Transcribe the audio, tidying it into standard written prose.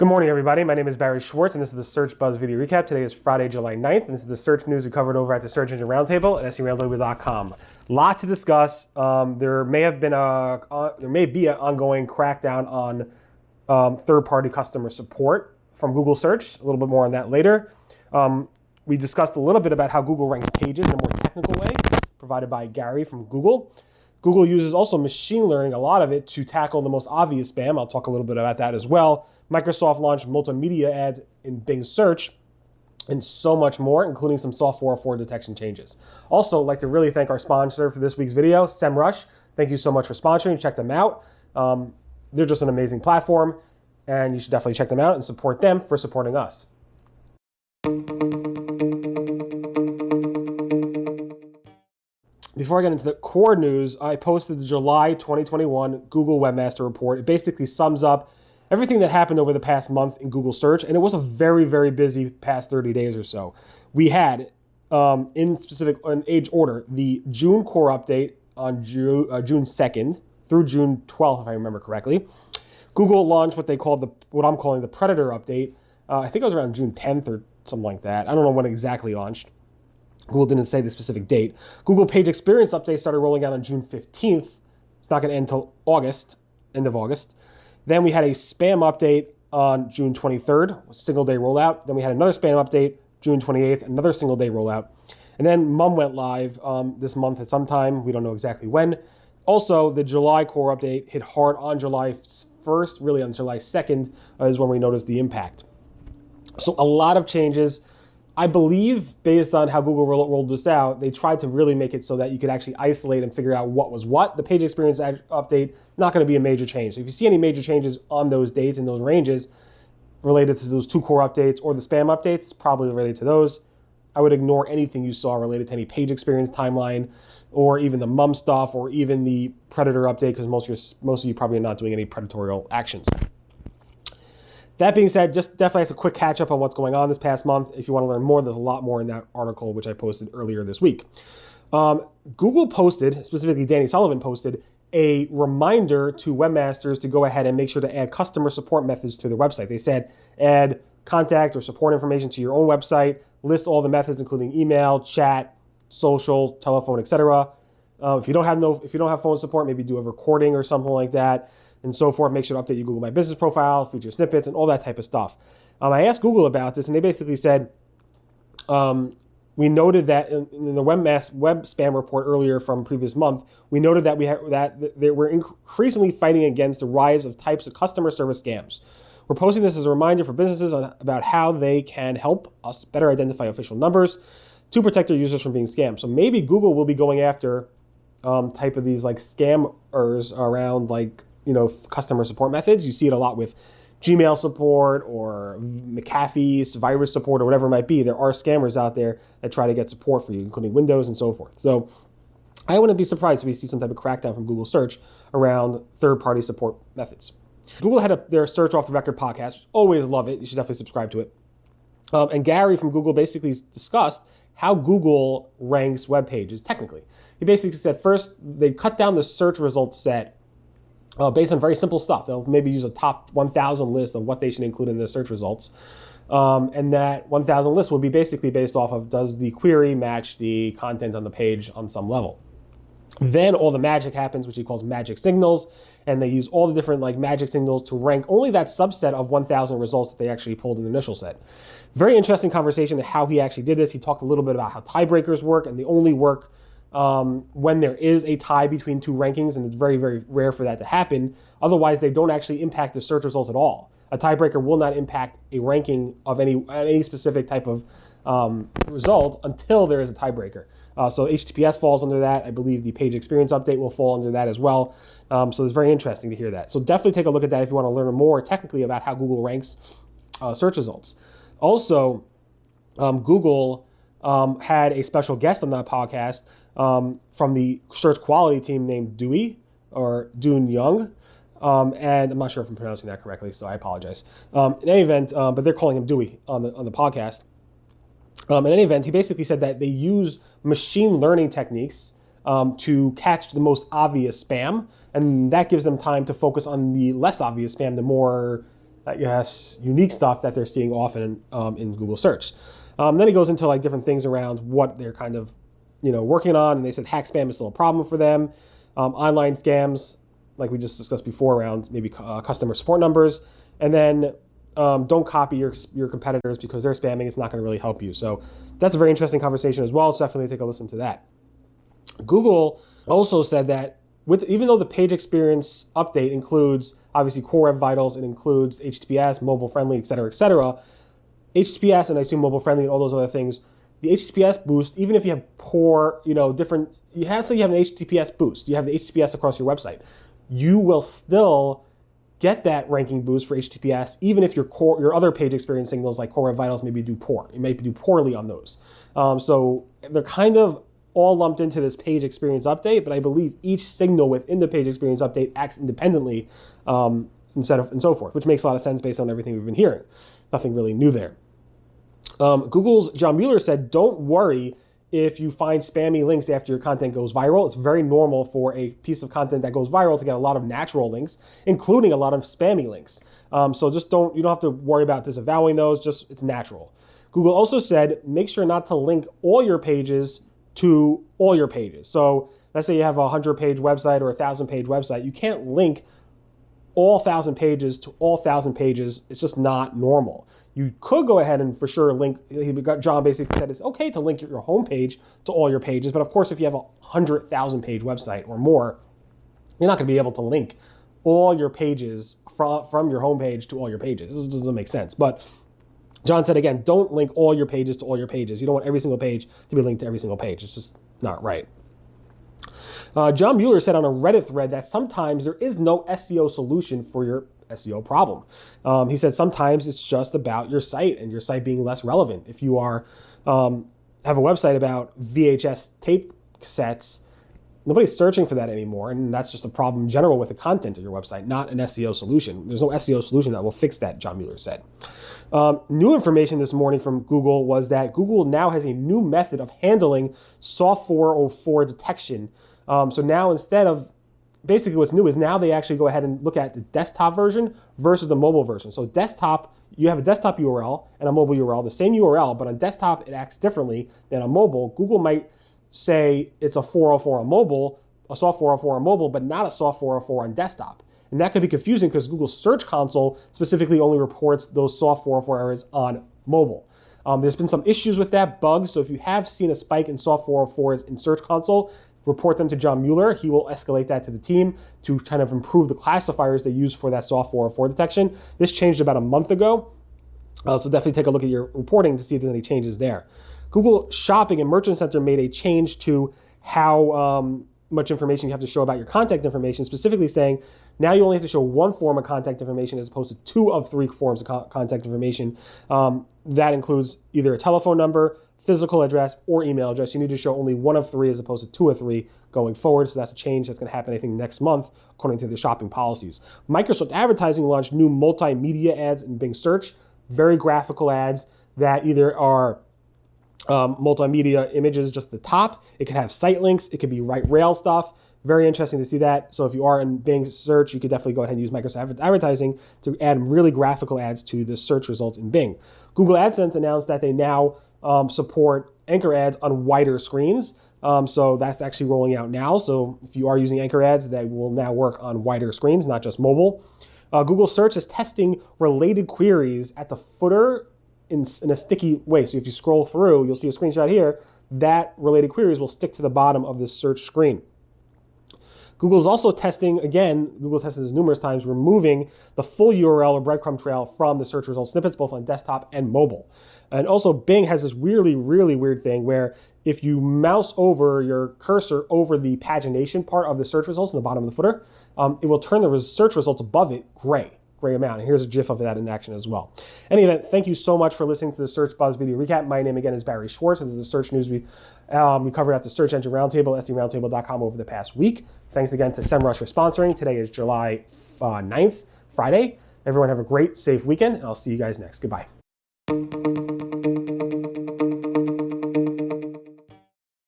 Good morning, everybody. My name is Barry Schwartz, and this is the Search Buzz video recap. Today is Friday, July 9th, and this is the search news we covered over at the Search Engine Roundtable at SERoundtable.com. Lot to discuss. There may be an ongoing crackdown on third-party customer support from Google Search. A little bit more on that later. We discussed a little bit about how Google ranks pages in a more technical way, provided by Gary from Google. Google uses also machine learning, a lot of it, to tackle the most obvious spam. I'll talk a little bit about that as well. Microsoft launched multimedia ads in Bing Search and so much more, including some soft 404 detection changes. Also, I'd like to really thank our sponsor for this week's video, SEMrush. Thank you so much for sponsoring. Check them out. They're just an amazing platform, and you should definitely check them out and support them for supporting us. Before I get into the core news, I posted the July 2021 Google Webmaster report. It basically sums up everything that happened over the past month in Google Search, and it was a very, very busy past 30 days or so. We had, in age order, the June core update on June 2nd through June 12th, if I remember correctly. Google launched what I'm calling the Predator update. I think it was around June 10th or something like that. I don't know when it exactly launched. Google didn't say the specific date. Google Page Experience update started rolling out on June 15th. It's not going to end until August, end of August. Then we had a spam update on June 23rd, single day rollout. Then we had another spam update, June 28th, another single day rollout. And then MUM went live this month at some time. We don't know exactly when. Also, the July core update hit hard on July 1st, really on July 2nd is when we noticed the impact. So a lot of changes. I believe, based on how Google rolled this out, they tried to really make it so that you could actually isolate and figure out what was what. The page experience update, not going to be a major change. So if you see any major changes on those dates and those ranges related to those two core updates or the spam updates, probably related to those. I would ignore anything you saw related to any page experience timeline or even the MUM stuff or even the Predator update, because most of you probably are not doing any predatorial actions. That being said, just definitely a quick catch up on what's going on this past month. If you want to learn more, there's a lot more in that article, which I posted earlier this week. Google posted, specifically Danny Sullivan posted, a reminder to webmasters to go ahead and make sure to add customer support methods to their website. They said add contact or support information to your own website, list all the methods, including email, chat, social, telephone, etc. If you don't have phone support, maybe do a recording or something like that, and so forth. Make sure to update your Google My Business profile, feature snippets, and all that type of stuff. I asked Google about this, and they basically said, we noted that in the web spam report earlier from previous month, we noted that we're increasingly fighting against the rise of types of customer service scams. We're posting this as a reminder for businesses about how they can help us better identify official numbers to protect their users from being scammed. So maybe Google will be going after type of these like scammers around customer support methods. You see it a lot with Gmail support or McAfee virus support or whatever it might be. There are scammers out there that try to get support for you, including Windows and so forth. So I wouldn't be surprised if we see some type of crackdown from Google Search around third-party support methods. Google had their Search Off the Record podcast. Always love it. You should definitely subscribe to it. And Gary from Google basically discussed how Google ranks web pages technically. He basically said first, they cut down the search results set based on very simple stuff. They'll maybe use a top 1,000 list of what they should include in their search results. And that 1,000 list will be basically based off of, does the query match the content on the page on some level? Then all the magic happens, which he calls magic signals. And they use all the different magic signals to rank only that subset of 1,000 results that they actually pulled in the initial set. Very interesting conversation of how he actually did this. He talked a little bit about how tiebreakers work, and they only work when there is a tie between two rankings, and it's very, very rare for that to happen. Otherwise, they don't actually impact the search results at all. A tiebreaker will not impact a ranking of any specific type of result until there is a tiebreaker. So HTTPS falls under that. I believe the page experience update will fall under that as well. So it's very interesting to hear that. So definitely take a look at that if you want to learn more technically about how Google ranks search results. Also, Google had a special guest on that podcast from the search quality team named Dewey or Dune Young. And I'm not sure if I'm pronouncing that correctly, so I apologize. In any event, but they're calling him Dewey on the podcast. In any event, he basically said that they use machine learning techniques to catch the most obvious spam, and that gives them time to focus on the less obvious spam, the more yes, unique stuff that they're seeing often in Google search. Then he goes into like different things around what they're kind of, working on. And they said hack spam is still a problem for them. Online scams, like we just discussed before, around maybe customer support numbers. And then don't copy your competitors because they're spamming. It's not going to really help you. So that's a very interesting conversation as well. So definitely take a listen to that. Google also said that even though the page experience update includes obviously Core Web Vitals, it includes HTTPS, mobile friendly, et cetera, HTTPS, and I assume mobile friendly and all those other things, the HTTPS boost, even if you have poor, different, you have an HTTPS boost, you have the HTTPS across your website, you will still get that ranking boost for HTTPS, even if your other page experience signals like Core Web Vitals maybe do poorly on those. So they're kind of all lumped into this page experience update, but I believe each signal within the page experience update acts independently and so forth, which makes a lot of sense based on everything we've been hearing. Nothing really new there. Google's John Mueller said, don't worry if you find spammy links after your content goes viral. It's very normal for a piece of content that goes viral to get a lot of natural links, including a lot of spammy links. So you don't have to worry about disavowing those, it's natural. Google also said, make sure not to link all your pages to all your pages. So let's say you have a 100-page website or a 1,000-page website. You can't link all 1,000 pages to all 1,000 pages. It's just not normal. You could go ahead and for sure link. John basically said it's okay to link your homepage to all your pages, but of course, if you have a 100,000-page website or more, you're not going to be able to link all your pages from your homepage to all your pages. This doesn't make sense. But John said, again, don't link all your pages to all your pages. You don't want every single page to be linked to every single page. It's just not right. John Mueller said on a Reddit thread that sometimes there is no SEO solution for your SEO problem. He said sometimes it's just about your site and your site being less relevant. If you have a website about VHS tape cassettes, nobody's searching for that anymore, and that's just a problem in general with the content of your website, not an SEO solution. There's no SEO solution that will fix that, John Mueller said. New information this morning from Google was that Google now has a new method of handling SOF 404 detection. So now instead of, basically what's new is now they actually go ahead and look at the desktop version versus the mobile version. So desktop, you have a desktop URL and a mobile URL, the same URL, but on desktop it acts differently than on mobile. Google might say it's a 404 on mobile, a SOF 404 on mobile, but not a SOF 404 on desktop. And that could be confusing because Google's Search Console specifically only reports those SOF 404 errors on mobile. There's been some issues with that, bugs. So if you have seen a spike in SOF 404s in Search Console, report them to John Mueller. He will escalate that to the team to kind of improve the classifiers they use for that SOF 404 detection. This changed about a month ago. So definitely take a look at your reporting to see if there's any changes there. Google Shopping and Merchant Center made a change to how much information you have to show about your contact information, specifically saying now you only have to show one form of contact information as opposed to 2 of 3 forms of contact information. That includes either a telephone number, physical address, or email address. You need to show only 1 of 3 as opposed to 2 of 3 going forward. So that's a change that's going to happen, I think, next month, according to the shopping policies. Microsoft Advertising launched new multimedia ads in Bing Search, very graphical ads that either are multimedia images just at the top. It could have site links. It could be right rail stuff. Very interesting to see that. So if you are in Bing search, you could definitely go ahead and use Microsoft Advertising to add really graphical ads to the search results in Bing. Google AdSense announced that they now support Anchor ads on wider screens. So that's actually rolling out now. So if you are using Anchor ads, they will now work on wider screens, not just mobile. Google Search is testing related queries at the footer in a sticky way. So if you scroll through, you'll see a screenshot here, that related queries will stick to the bottom of this search screen. Google's also testing, again, Google's tested this numerous times, removing the full URL or breadcrumb trail from the search result snippets, both on desktop and mobile. And also Bing has this really, really weird thing where if you mouse over your cursor over the pagination part of the search results in the bottom of the footer, it will turn the search results above it gray amount. And here's a GIF of that in action as well. In any event, thank you so much for listening to the Search Buzz video recap. My name again is Barry Schwartz. This is the search news we covered at the Search Engine Roundtable, SERoundtable.com over the past week. Thanks again to SEMrush for sponsoring. Today is July 9th, Friday. Everyone have a great, safe weekend, and I'll see you guys next. Goodbye.